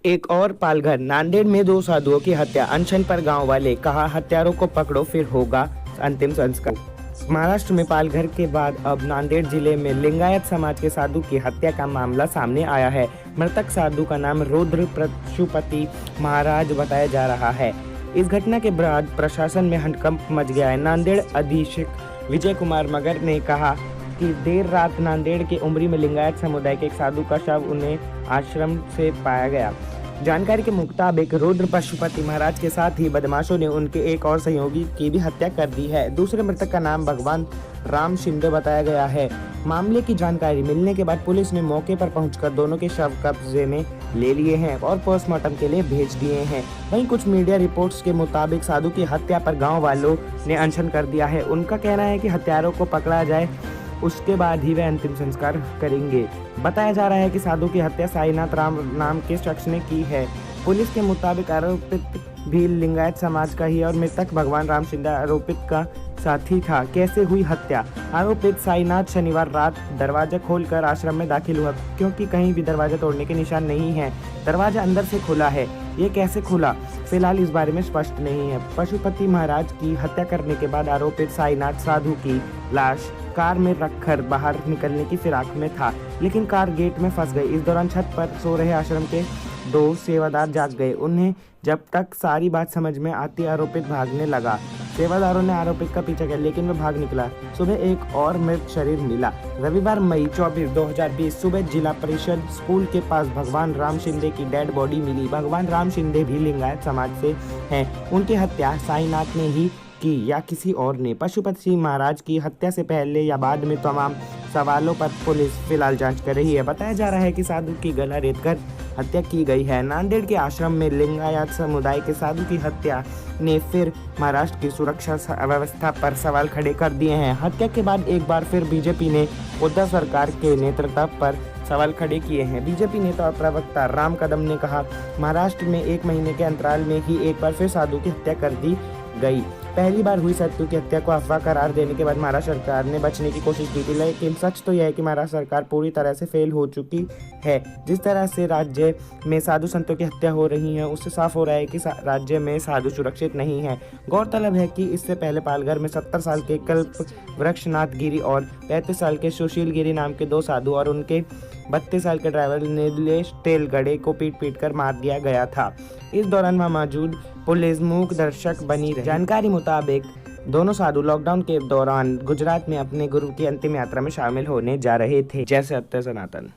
एक और पालघर नांदेड़ में दो साधुओं की हत्या, अनशन पर गांव वाले, कहा हत्यारों को पकड़ो फिर होगा अंतिम संस्कार। महाराष्ट्र में पालघर के बाद अब नांदेड़ जिले में लिंगायत समाज के साधु की हत्या का मामला सामने आया है। मृतक साधु का नाम रुद्र पशुपति महाराज बताया जा रहा है। इस घटना के बाद प्रशासन में हड़कंप मच गया है। नांदेड़ अधीक्षक विजय कुमार मगर ने कहा कि देर रात नांदेड़ के उमरी में लिंगायत समुदाय के एक साधु का शव उन्हें आश्रम से पाया गया। जानकारी के मुताबिक रुद्र पशुपति महाराज के साथ ही बदमाशों ने उनके एक और सहयोगी की भी हत्या कर दी है। दूसरे मृतक का नाम भगवान राम शिंदे बताया गया है। मामले की जानकारी मिलने के बाद पुलिस ने मौके पर पहुंचकर दोनों के शव कब्जे में ले लिए हैं और पोस्टमार्टम के लिए भेज दिए हैं। वहीं कुछ मीडिया रिपोर्ट्स के मुताबिक साधु की हत्या पर गाँव वालों ने अनशन कर दिया है। उनका कहना है कि हत्यारों को पकड़ा जाए, उसके बाद ही वे अंतिम संस्कार करेंगे। बताया जा रहा है कि साधु की हत्या साईनाथ राम नाम के शख्स ने की है। पुलिस के मुताबिक आरोपित भी लिंगायत समाज का ही और मृतक भगवान राम शिंदे आरोपित का साथी था। कैसे हुई हत्या? आरोपित साईनाथ शनिवार रात दरवाजा खोलकर आश्रम में दाखिल हुआ, क्योंकि कहीं भी दरवाजा तोड़ने के निशान नहीं है। दरवाजा अंदर से खुला है, ये कैसे खुला फिलहाल इस बारे में स्पष्ट नहीं है। पशुपति महाराज की हत्या करने के बाद आरोपित साईनाथ साधु की लाश कार में रखकर बाहर निकलने की फिराक में था, लेकिन कार गेट में फंस गई। इस दौरान छत पर सो रहे आश्रम के दो सेवादार जाग गए। उन्हें जब तक सारी बात समझ में आती आरोपित भागने लगा। सेवादारों ने आरोपित का पीछा किया, लेकिन वह भाग निकला। सुबह एक और मृत शरीर मिला। रविवार मई 24, 2020 सुबह जिला परिषद स्कूल के पास भगवान राम शिंदे की डेड बॉडी मिली। भगवान राम शिंदे भी लिंगायत समाज से हैं। उनकी हत्या साईनाथ ने ही की या किसी और ने? पशुपति महाराज की हत्या से पहले या बाद में तमाम सवालों पर पुलिस फिलहाल जांच कर रही है। बताया जा रहा है कि साधु की गला रेतकर हत्या की गई है। नांदेड़ के आश्रम में लिंगायत समुदाय के साधु की हत्या ने फिर महाराष्ट्र की सुरक्षा व्यवस्था पर सवाल खड़े कर दिए हैं। हत्या के बाद एक बार फिर बीजेपी ने उद्धव सरकार के नेतृत्व पर सवाल खड़े किए हैं। बीजेपी नेता और प्रवक्ता राम कदम ने कहा, महाराष्ट्र में 1 महीने के अंतराल में ही एक बार फिर साधु की हत्या कर दी गई। पहली बार हुई साधु की हत्या को अफवाह करार देने के बाद महाराष्ट्र सरकार ने बचने की कोशिश की थी, लेकिन सच तो यह है कि महाराष्ट्र सरकार पूरी तरह से फेल हो चुकी है। जिस तरह से राज्य में साधु संतों की हत्या हो रही है, उससे साफ हो रहा है कि राज्य में साधु सुरक्षित नहीं है। गौरतलब है कि इससे पहले पालघर में 70 साल के कल्प वृक्षनाथ गिरी और 35 साल के सुशील गिरी नाम के दो साधु और उनके 32 साल के ड्राइवर नीलेश तेलगड़े को पीट कर मार दिया गया था। इस दौरान वहां मौजूद पुलिस मूक दर्शक बनी रही। जानकारी मुताबिक दोनों साधु लॉकडाउन के दौरान गुजरात में अपने गुरु की अंतिम यात्रा में शामिल होने जा रहे थे। जय सत्य सनातन।